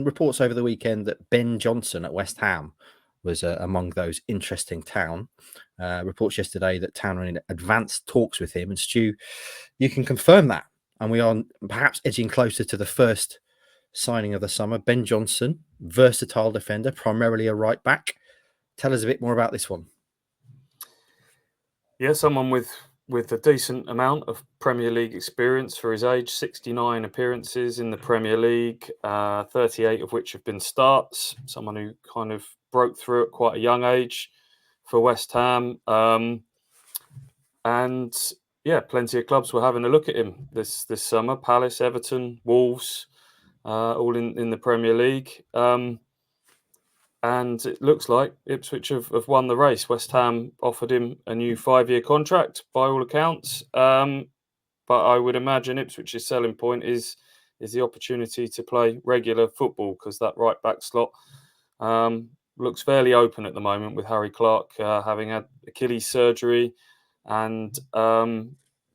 reports over the weekend that Ben Johnson at West Ham was among those interesting Town. Reports yesterday that Town are in advanced talks with him. And Stu, you can confirm that. And we are perhaps edging closer to the first signing of the summer. Ben Johnson, versatile defender, primarily a right back. Tell us a bit more about this one. Yeah, someone with a decent amount of Premier League experience for his age, 69 appearances in the Premier League, 38 of which have been starts. Someone who kind of broke through at quite a young age for West Ham. And yeah, plenty of clubs were having a look at him this summer. Palace, Everton, Wolves, all in the Premier League. And it looks like Ipswich have won the race. West Ham offered him a new 5-year contract, by all accounts. But I would imagine Ipswich's selling point is the opportunity to play regular football, because that right back slot looks fairly open at the moment, with Harry Clark having had Achilles surgery and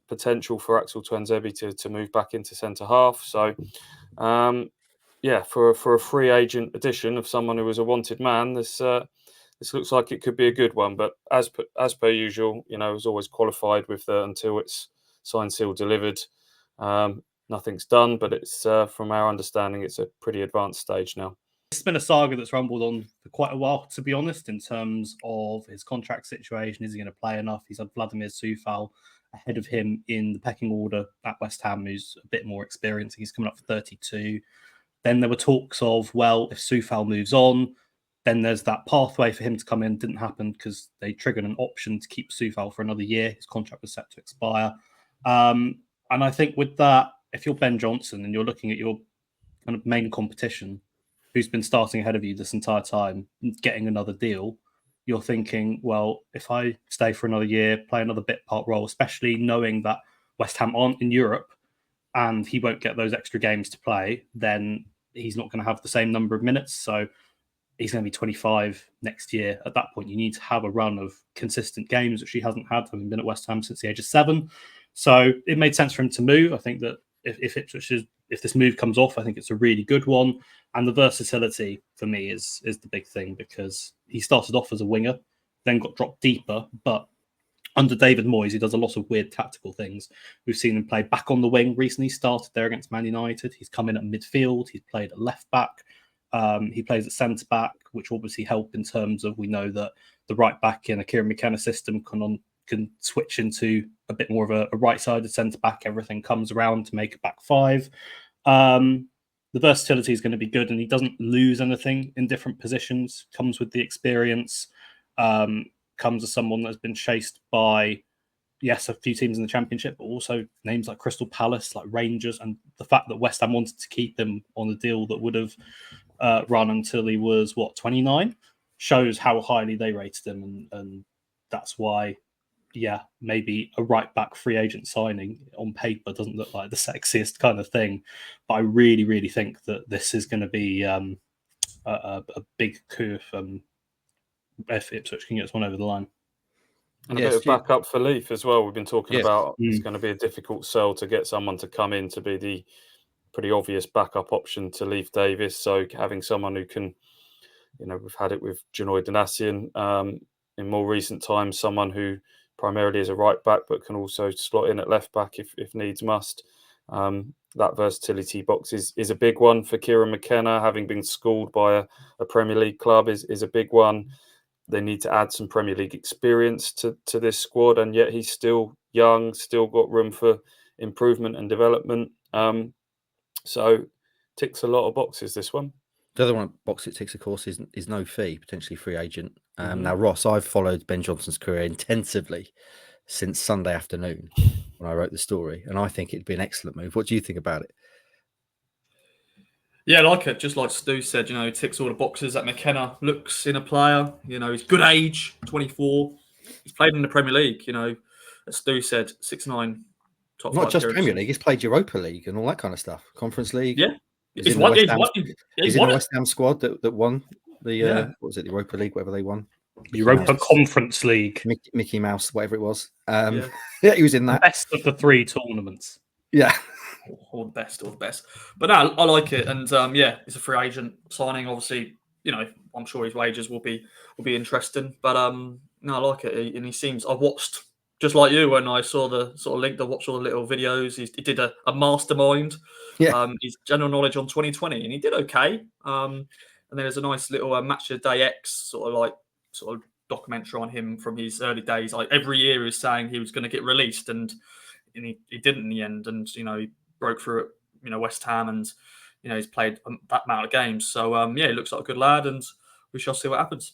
potential for Axel Tuanzebe to move back into centre half. So yeah, for a free agent addition of someone who was a wanted man, this looks like it could be a good one. But as per usual, it was always qualified with until it's signed, sealed, delivered. Nothing's done, but it's from our understanding, it's a pretty advanced stage now. It's been a saga that's rumbled on for quite a while, to be honest, in terms of his contract situation. Is he going to play enough? He's had Vladimir Coufal ahead of him in the pecking order at West Ham, who's a bit more experienced. He's coming up for 32. Then there were talks of, well, if Coufal moves on, then there's that pathway for him to come in. Didn't happen because they triggered an option to keep Coufal for another year. His contract was set to expire. And I think with that, if you're Ben Johnson and you're looking at your kind of main competition, who's been starting ahead of you this entire time, getting another deal, you're thinking, well, if I stay for another year, play another bit part role, especially knowing that West Ham aren't in Europe and he won't get those extra games to play, then he's not going to have the same number of minutes. So he's going to be 25 next year. At that point, you need to have a run of consistent games, which he hasn't had, having been at West Ham since the age of 7. So it made sense for him to move. I think that if this move comes off, I think it's a really good one. And the versatility for me is the big thing, because he started off as a winger, then got dropped deeper. But under David Moyes, he does a lot of weird tactical things. We've seen him play back on the wing recently. Started there against Man United. He's come in at midfield. He's played at left back. He plays at centre back, which obviously help in terms of, we know that the right back in a Kieran McKenna system can switch into a bit more of a right-sided centre back. Everything comes around to make a back 5. The versatility is going to be good, and he doesn't lose anything in different positions. Comes with the experience. Comes as someone that's been chased by, yes, a few teams in the Championship, but also names like Crystal Palace, like Rangers, and the fact that West Ham wanted to keep him on a deal that would have run until he was, 29, shows how highly they rated him, and that's why, yeah, maybe a right-back free agent signing on paper doesn't look like the sexiest kind of thing, but I really, really think that this is going to be a big coup if Ipswich can get one over the line. And a bit of backup for Leaf as well. We've been talking about it's going to be a difficult sell to get someone to come in to be the pretty obvious backup option to Leif Davis. So having someone who can, we've had it with Janoy Donatian in more recent times, someone who primarily is a right back but can also slot in at left back if needs must. That versatility box is a big one for Kieran McKenna. Having been schooled by a Premier League club is a big one. They need to add some Premier League experience to this squad, and yet he's still young, still got room for improvement and development. So ticks a lot of boxes, this one. The other one box it ticks, of course, is no fee, potentially free agent. Now, Ross, I've followed Ben Johnson's career intensively since Sunday afternoon when I wrote the story, and I think it'd be an excellent move. What do you think about it? Yeah, I like it. Just like Stu said, he ticks all the boxes that McKenna looks in a player. He's good age, 24. He's played in the Premier League, as Stu said, 6'9", top 5. Not just Premier League, he's played Europa League and all that kind of stuff. Conference League. Yeah. He's in the West Ham squad that won the, what was it, the Europa League, whatever they won. Europa Conference League. Mickey Mouse, whatever it was. Yeah, he was in that. Best of the 3 tournaments. Yeah. all the best, all the best. But no, I like it, and yeah, it's a free agent signing. Obviously, you know, I'm sure his wages will be interesting. But no, I like it, and he seems. I watched just like you when I saw the sort of link. I watched all the little videos. He did a mastermind. Yeah. His general knowledge on 2020, and he did okay. And there's a nice little Match of the Day X sort of documentary on him from his early days. Like every year, he was saying he was going to get released, and he didn't in the end. And you know, he broke through at West Ham, and you know he's played that amount of games. So yeah, he looks like a good lad, and we shall see what happens.